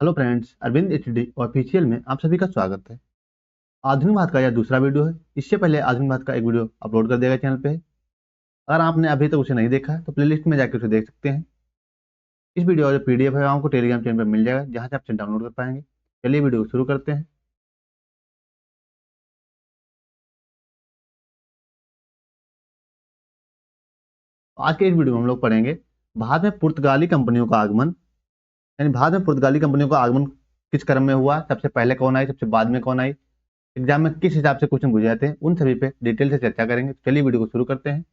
Hello friends, Arvind HD official में आप सभी का स्वागत है। आधुनिक भारत का यह दूसरा वीडियो है। इससे पहले आधुनिक भारत का एक वीडियो अपलोड कर दिया गया चैनल पे है। अगर आपने अभी तक उसे नहीं देखा है तो प्लेलिस्ट में जाकर उसे देख सकते हैं। इस वीडियो का जो पीडीएफ है आपको टेलीग्राम चैनल पर मिल जाएगा, जहाँ से आप इसे डाउनलोड कर पाएंगे। चलिए वीडियो को शुरू करते हैं। आज के इस वीडियो में हम लोग पढ़ेंगे भारत में पुर्तगाली कंपनियों का आगमन, यानी भारत में पुर्तगाली कंपनियों का आगमन किस क्रम में हुआ, सबसे पहले कौन आई, सबसे बाद में कौन आई, एग्जाम में किस हिसाब से क्वेश्चन पूछे जाते हैं, उन सभी पे डिटेल से चर्चा करेंगे। चलिए वीडियो को शुरू करते हैं।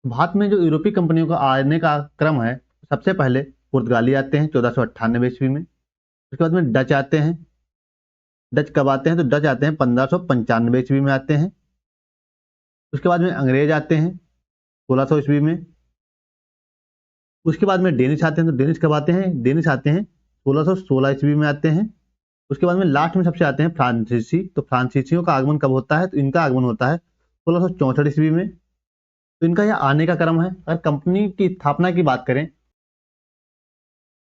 भारत में जो यूरोपीय कंपनियों का आने का क्रम है, सबसे पहले पुर्तगाली आते हैं 1498 ईस्वी में। उसके बाद में डच आते हैं। डच कब आते हैं? तो डच आते हैं 1595 ईस्वी में आते हैं। उसके बाद में अंग्रेज आते हैं 1600 ईस्वी में। उसके बाद में डेनिश आते हैं। तो डेनिश कब आते हैं? डेनिश आते हैं 1616 ईस्वी में आते हैं। उसके बाद में लास्ट में सबसे आते हैं फ्रांसीसी। तो फ्रांसीसियों का आगमन कब होता है? तो इनका आगमन होता है 1664 ईस्वी में। तो इनका यह आने का क्रम है। अगर कंपनी की स्थापना की बात करें,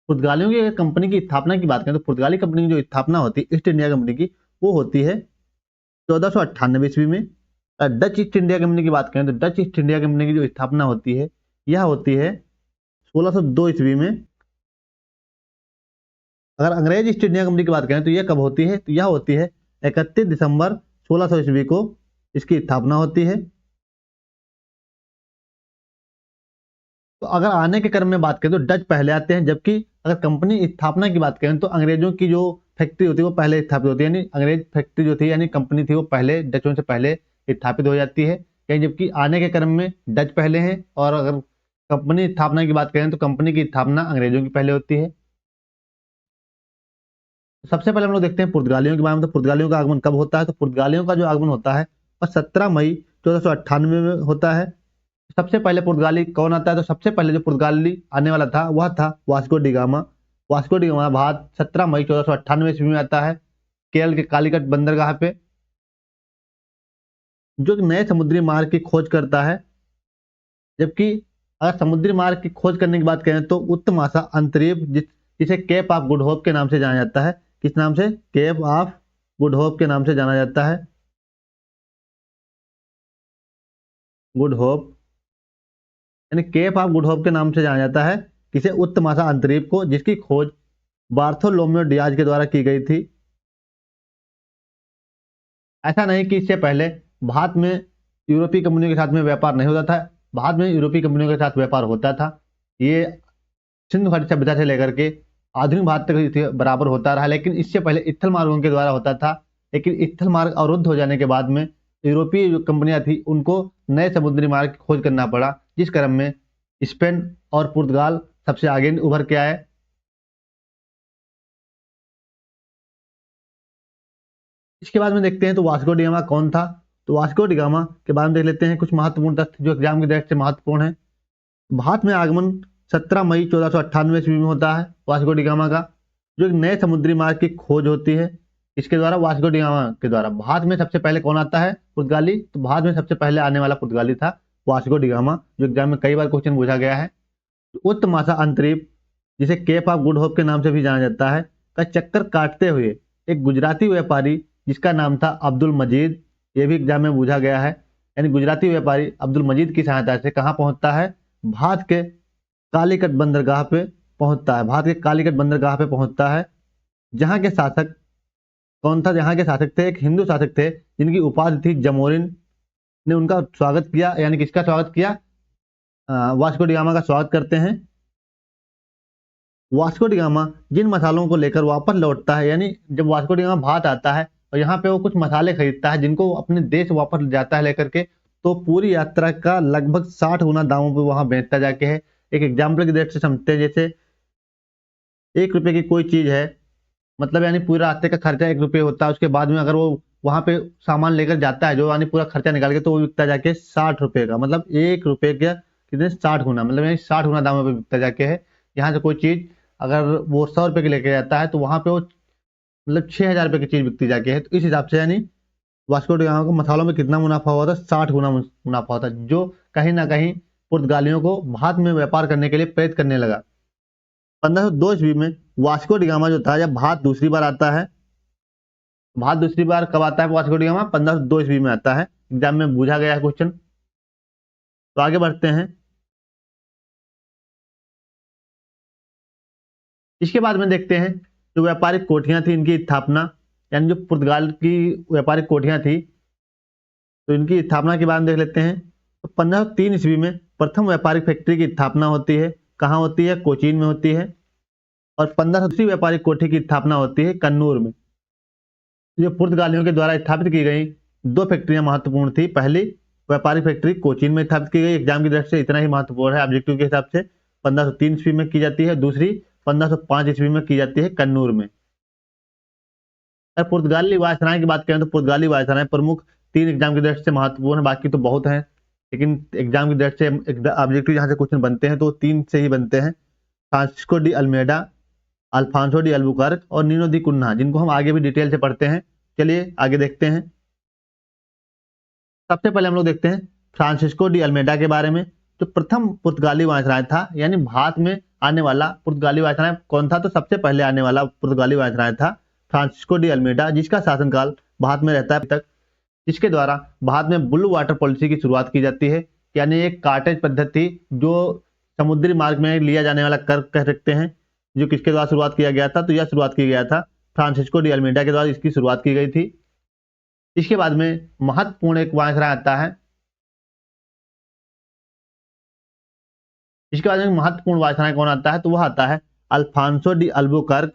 पुर्तगालियों की अगर कंपनी की स्थापना की बात करें, तो पुर्तगाली कंपनी की जो स्थापना होती है ईस्ट इंडिया कंपनी की, वो होती है 1498 ईस्वी में। डच ईस्ट इंडिया कंपनी की बात करें तो डच ईस्ट इंडिया कंपनी की जो स्थापना होती है, यह होती है 1602 ईस्वी में। अगर अंग्रेज ईस्ट इंडिया कंपनी की बात करें तो यह कब होती है? तो यह होती है 31 दिसंबर 1600 ईस्वी को इसकी स्थापना होती है। तो अगर आने के क्रम में बात करें तो डच पहले आते हैं, जबकि अगर कंपनी स्थापना की बात करें तो अंग्रेजों की जो फैक्ट्री होती है वो पहले स्थापित होती है, यानी अंग्रेज फैक्ट्री जो थी यानी कंपनी थी वो पहले डचों से पहले स्थापित हो जाती है। यानी जबकि आने के क्रम में डच पहले हैं, और अगर कंपनी स्थापना की बात करें तो कंपनी की स्थापना अंग्रेजों की पहले होती है। सबसे पहले हम लोग देखते हैं पुर्तगालियों के बारे में। तो पुर्तगालियों का आगमन कब होता है? तो पुर्तगालियों का जो आगमन होता है वह 17 मई 1498 में होता है। सबसे पहले पुर्तगाली कौन आता है? तो सबसे पहले जो पुर्तगाली आने वाला था वह था Vasco D gamma. Vasco D gamma Bharat 17 मई 1498 ईस्वी में आता है केरल के कालीकट बंदरगाह पे, जो एक नए समुद्री मार्ग की खोज करता है। जबकि अगर समुद्री मार्ग की खोज करने की बात करें तो उत्तम आशा अंतरिक्ष, जिसे केप ऑफ गुड होप के नाम से जाना जाता है। किस नाम से? केप ऑफ गुड होप के नाम से जाना जाता है। गुड होप, यानी केप ऑफ गुड होप के नाम से जाना जाता है किसे? उत्तम आशा अंतरिक्ष को, जिसकी खोज बार्थोलोम्यो डियाज के द्वारा की गई थी। ऐसा नहीं कि इससे पहले भारत में यूरोपीय कंपनियों के साथ में व्यापार नहीं होता था। भारत में यूरोपीय कंपनियों के साथ व्यापार होता था। ये सिंधु घाटी सभ्यता से लेकर के आधुनिक भारत तक बराबर होता रहा, लेकिन इससे पहले स्थल मार्गों के द्वारा होता था। लेकिन स्थल मार्ग अवरुद्ध हो जाने के बाद में यूरोपीय जो कंपनियां थी उनको नए समुद्री मार्ग की खोज करना पड़ा, जिस क्रम में स्पेन और पुर्तगाल सबसे आगे उभर के आए। इसके बाद में देखते हैं तो वास्को डी गामा कौन था। तो वास्को डी गामा के बारे में देख लेते हैं कुछ महत्वपूर्ण तथ्य जो एग्जाम की दृष्टि से महत्वपूर्ण है। भारत में आगमन 17 मई 1498 ईस्वी में होता है वास्को डी गामा का, जो एक नए समुद्री मार्ग की खोज होती है। इसके द्वारा वास्को डी गामा के द्वारा भारत में सबसे पहले कौन आता है? पुर्तगाली। तो भारत में सबसे पहले आने वाला पुर्तगाली था वास्को डी गामा, जो एग्जाम में कई बार क्वेश्चन पूछा गया है। उत्तम आशा अंतरिक्ष, जिसे केप ऑफ गुड होप के नाम से भी जाना जाता है, का चक्कर काटते हुए एक गुजराती व्यापारी जिसका नाम था अब्दुल मजीद, ये भी एग्जाम में पूछा गया है। यानी गुजराती व्यापारी अब्दुल मजीद की सहायता से कहाँ पहुंचता है? भारत के कालीकट बंदरगाह पे पहुंचता है। भारत के कालीकट बंदरगाह पे पहुंचता है, जहां के शासक कौन था? जहां के शासक थे एक हिंदू शासक थे जिनकी उपाधि थी जमोरिन, ने उनका स्वागत किया। यानी किसका स्वागत किया? वास्को डी गामा का स्वागत करते हैं। वास्को डी गामा जिन मसालों को लेकर वापस लौटता है, यानी जब वास्को डी गामा भारत आता है और यहाँ पे वो कुछ मसाले खरीदता है जिनको अपने देश वापस जाता है लेकर के, तो पूरी यात्रा का लगभग 60 गुना दामों पे वहां बेचता जाके है। एक एग्जाम्पल की दृष्टि से समझते हैं, जैसे 1 रुपए की कोई चीज है, मतलब यानी पूरे रास्ते का खर्चा 1 रुपये होता है। उसके बाद में अगर वो वहां पे सामान लेकर जाता है जो, यानी पूरा खर्चा निकाल के, तो वो बिकता जाके 60 रुपए का, मतलब 1 रुपए का कितने? 60 गुना, मतलब यानी 60 गुना दामों पे बिकता जाके है। यहाँ से कोई चीज अगर वो 100 रुपए की लेके जाता है तो वहां पे वो मतलब 6,000 रुपए की चीज बिकती जाके है। तो इस हिसाब से यानी वास्को डी गामा को मसालों में कितना मुनाफा हुआ था? 60 गुना मुनाफा होता, जो कहीं ना कहीं पुर्तगालियों को भारत में व्यापार करने के लिए प्रेरित करने लगा। 1502 ईस्वी में वास्को डी गामा जो था, जब भारत दूसरी बार आता है, भारत दूसरी बार कब आता है वास्को डी गामा? 1502 ईस्वी में आता है। एग्जाम में पूछा गया है क्वेश्चन। तो आगे बढ़ते हैं। इसके बाद में देखते हैं जो व्यापारिक कोठियां थी इनकी स्थापना, यानी जो पुर्तगाल की व्यापारिक कोठियां थी तो इनकी स्थापना के बारे में देख लेते हैं। तो 1503 ईस्वी में प्रथम व्यापारिक फैक्ट्री की स्थापना होती है। कहाँ होती है? कोचीन में होती है। और 1500 व्यापारिक कोठी की स्थापना होती है कन्नूर में। जो पुर्तगालियों के द्वारा स्थापित की गई दो फैक्ट्रियां महत्वपूर्ण थी। पहली व्यापारिक फैक्ट्री कोचीन में स्थापित की गई, एग्जाम की दृष्टि से इतना ही महत्वपूर्ण है ऑब्जेक्टिव के हिसाब से, 1503 ईस्वी में की जाती है। दूसरी 1505 ईस्वी में की जाती है कन्नूर में। अगर पुर्तगाली वायसराय की बात करें तो पुर्तगाली वायसराय प्रमुख 3 एग्जाम की दृष्टि से महत्वपूर्ण है, बाकी तो बहुत हैं, लेकिन एग्जाम की दृष्टि से ऑब्जेक्टिव जहां से क्वेश्चन बनते हैं तो 3 से ही बनते हैं। Francisco de Almeida, Afonso de Albuquerque और नीनो दी कुन्हा, जिनको हम आगे भी डिटेल से पढ़ते हैं। चलिए आगे देखते हैं। सबसे पहले हम लोग देखते हैं फ्रांसिस्को डी अल्मेडा के बारे में। जो प्रथम पुर्तगाली वायसराय था, यानी भारत में आने वाला पुर्तगाली वायसराय कौन था? तो सबसे पहले आने वाला पुर्तगाली वायसराय था फ्रांसिस्को डी अल्मेडा, जिसका शासनकाल भारत में रहता है तक, जिसके द्वारा भारत में ब्लू वाटर पॉलिसी की शुरुआत की जाती है, यानी एक कार्टेज पद्धति जो समुद्री मार्ग में लिया जाने वाला कर कह सकते हैं, जो किसके द्वारा शुरुआत किया गया था? तो यह शुरुआत किया गया था फ्रांसिस्को डी अल्मेडा के द्वारा, इसकी शुरुआत की गई थी। इसके बाद में महत्वपूर्ण एक वायसराय आता है। इसके बाद में महत्वपूर्ण वायसराय कौन आता है? तो वह आता है अल्फांसो डी अल्बुकर्क।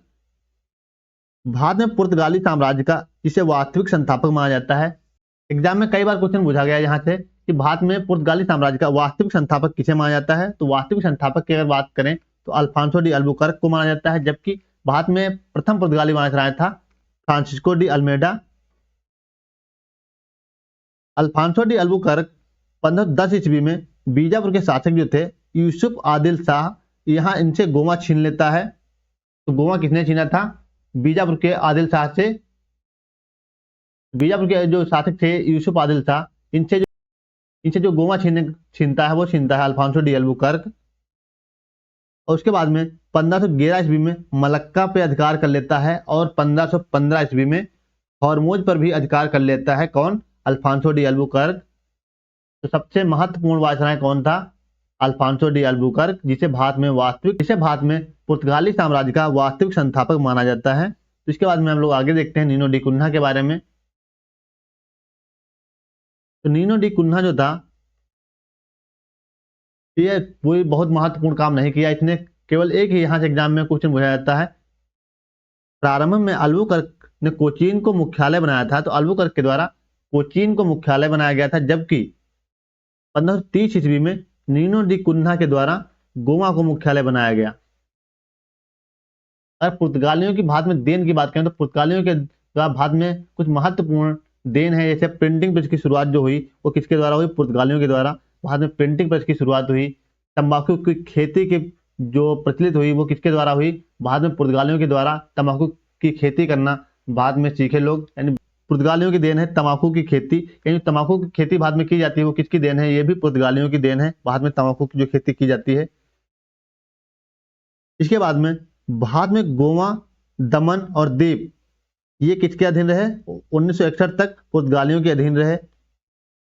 भारत में पुर्तगाली साम्राज्य का जिसे वास्तविक संस्थापक माना जाता है। एग्जाम में कई बार क्वेश्चन पूछा गया है यहाँ से कि भारत में पुर्तगाली साम्राज्य का वास्तविक संस्थापक किसे माना जाता है? तो वास्तविक संस्थापक की अगर बात करें तो अल्फांसो डी अल्बुकर्क को माना जाता है, जबकि भारत में प्रथम पुर्तगाली वायसराय था Francisco de Almeida. Afonso de Albuquerque 1510 ईस्वी में बीजापुर के शासक जो थे यूसुफ आदिल शाह, यहाँ इनसे गोवा छीन लेता है। तो गोवा किसने छीना था? बीजापुर के आदिल शाह से। बीजापुर के जो शासक थे यूसुफ आदिल शाह, इनसे जो गोवा छीनता है वो छीनता है अल्फांसो डी अल्बुकर्क। और उसके बाद में 1511 ईस्वी में मलक्का पे अधिकार कर लेता है और 1515 ईस्वी में हॉर्मोज पर भी अधिकार कर लेता है। कौन? Afonso de Albuquerque. तो सबसे महत्वपूर्ण वायसराय कौन था? अल्फांसो डी अल्बुकर्क, जिसे भारत में पुर्तगाली साम्राज्य का वास्तविक संस्थापक माना जाता है। तो इसके बाद में हम लोग आगे देखते हैं नीनो डी कुन्हा के बारे में। तो नीनो डी कुन्हा जो था, ये कोई बहुत महत्वपूर्ण काम नहीं किया इसने, केवल एक ही यहाँ से एग्जाम में क्वेश्चन पूछा जाता है। प्रारंभ में अल्बुकर्क ने कोचीन को मुख्यालय बनाया था, तो अल्बुकर्क के द्वारा कोचीन को मुख्यालय बनाया गया था, जबकि 1530 ईस्वी में नीनो डी कुन्हा के द्वारा गोवा को मुख्यालय बनाया गया। अगर पुर्तगालियों की भारत में देन की बात करें तो पुर्तगालियों के द्वारा भारत में कुछ महत्वपूर्ण देन है, जैसे प्रिंटिंग प्रेस की शुरुआत जो हुई वो किसके द्वारा हुई? पुर्तगालियों के द्वारा। भारत में प्रिंटिंग प्रेस की शुरुआत हुई। तंबाकू की खेती की जो प्रचलित हुई वो किसके द्वारा हुई? भारत में पुर्तगालियों के द्वारा तंबाकू की खेती करना भारत में सीखे लोग, यानी पुर्तगालियों की देन है तंबाकू की खेती। यानी तंबाकू की खेती भारत में की जाती है वो किसकी देन है? ये भी पुर्तगालियों की देन है, भारत में तंबाकू की जो खेती की जाती है। इसके बाद में भारत में गोवा, दमन और दीव ये किसके अधीन रहे? 1961 तक पुर्तगालियों के अधीन रहे।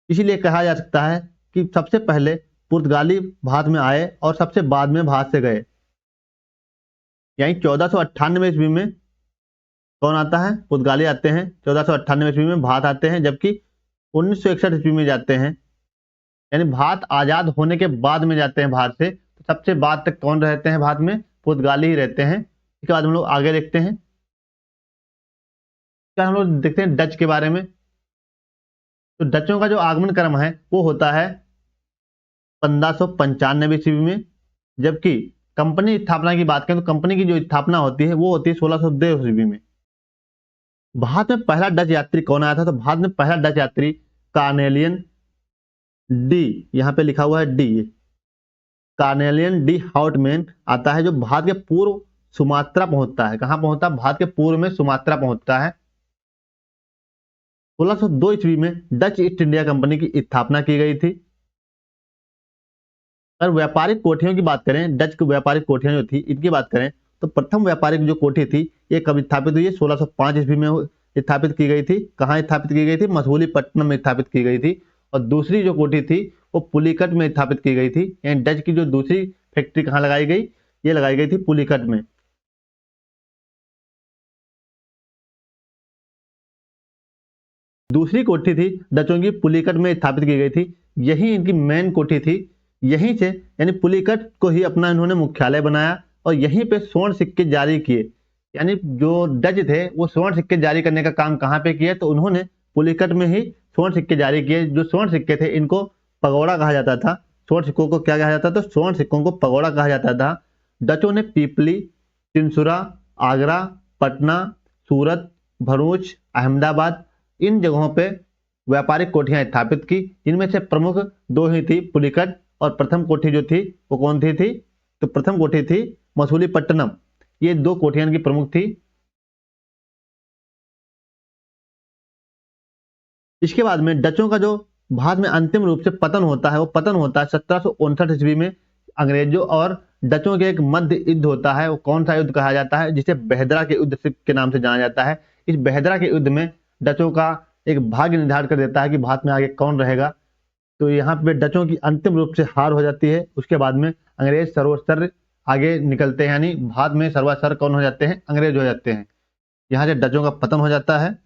इसीलिए कहा जा सकता है कि सबसे पहले पुर्तगाली भारत में आए और सबसे बाद में भारत से गए। यानी 1498 ईस्वी में कौन आता है? पुर्तगाली आते हैं। 1498 ईस्वी में भारत आते हैं, जबकि 1961 ईस्वी में जाते हैं, यानी भारत आजाद होने के बाद में जाते हैं भारत से। तो सबसे बाद तक कौन रहते हैं भारत में? पुर्तगाली ही रहते हैं। इसके बाद हम लोग आगे देखते हैं। क्या हम लोग देखते हैं डच के बारे में। तो डचों का जो आगमन क्रम है वो होता है 1595 ईस्वी में, जबकि कंपनी स्थापना की बात करें तो कंपनी की जो स्थापना होती है वो होती है 1602 ईस्वी में। भारत में पहला डच यात्री कौन आया था? तो भारत में पहला डच यात्री कार्नेलियन डी, यहाँ पे लिखा हुआ है डी, कार्नेलियन डी हाउटमैन आता है, जो भारत के पूर्व सुमात्रा पहुंचता है। कहां पहुंचता है? भारत के पूर्व में सुमात्रा पहुंचता है। 1602 ईस्वी में डच ईस्ट इंडिया कंपनी की स्थापना की गई थी। अगर व्यापारिक कोठियों की बात करें, डच की व्यापारिक कोठियां जो थी इनकी बात करें, तो प्रथम व्यापारिक जो कोठी थी ये कब स्थापित हुई है? 1605 ईस्वी में स्थापित की गई थी। कहाँ स्थापित की गई थी? मसूलीपट्टनम में स्थापित की गई थी। और दूसरी जो कोठी थी वो पुलिकट में स्थापित की गई थी। यानी डच की जो दूसरी फैक्ट्री कहाँ लगाई गई? ये लगाई गई थी पुलिकट में। दूसरी कोठी थी डचों की, पुलिकट में स्थापित की गई थी। यही इनकी मेन कोठी थी। यहीं से यानी पुलिकट को ही अपना इन्होंने मुख्यालय बनाया और यहीं पे स्वर्ण सिक्के जारी किए। यानी जो डच थे वो स्वर्ण सिक्के जारी करने का काम कहाँ पे किया? तो उन्होंने पुलिकट में ही स्वर्ण सिक्के जारी किए। जो स्वर्ण सिक्के थे इनको पगोड़ा कहा जाता था। स्वर्ण सिक्कों को क्या कहा जाता था? स्वर्ण सिक्कों को पगोड़ा कहा जाता था। डचों ने पीपली, चिंसुरा, आगरा, पटना, सूरत, भरूच, अहमदाबाद इन जगहों पे व्यापारिक कोठियां स्थापित की। इनमें से प्रमुख दो ही थी, पुलिकट, और प्रथम कोठी जो थी वो कौन थी? तो प्रथम कोठी थी मसूलीपट्टनम। ये दो कोठियां की प्रमुख थी। इसके बाद में डचों का जो भारत में अंतिम रूप से पतन होता है वो पतन होता है 1759 ईस्वी में। अंग्रेजों और डचों के एक मध्य युद्ध होता है। वो कौन सा युद्ध कहा जाता है? जिसे बेहदरा के युद्ध के नाम से जाना जाता है। इस बेहदरा के युद्ध में डचों का एक भाग्य निर्धारित कर देता है कि भारत में आगे कौन रहेगा। तो यहाँ पे डचों की अंतिम रूप से हार हो जाती है। उसके बाद में अंग्रेज सर्वस्तर आगे निकलते हैं, यानी भारत में सर्वासर कौन हो जाते हैं? अंग्रेज हो जाते हैं। यहाँ से डचों का पतन हो जाता है।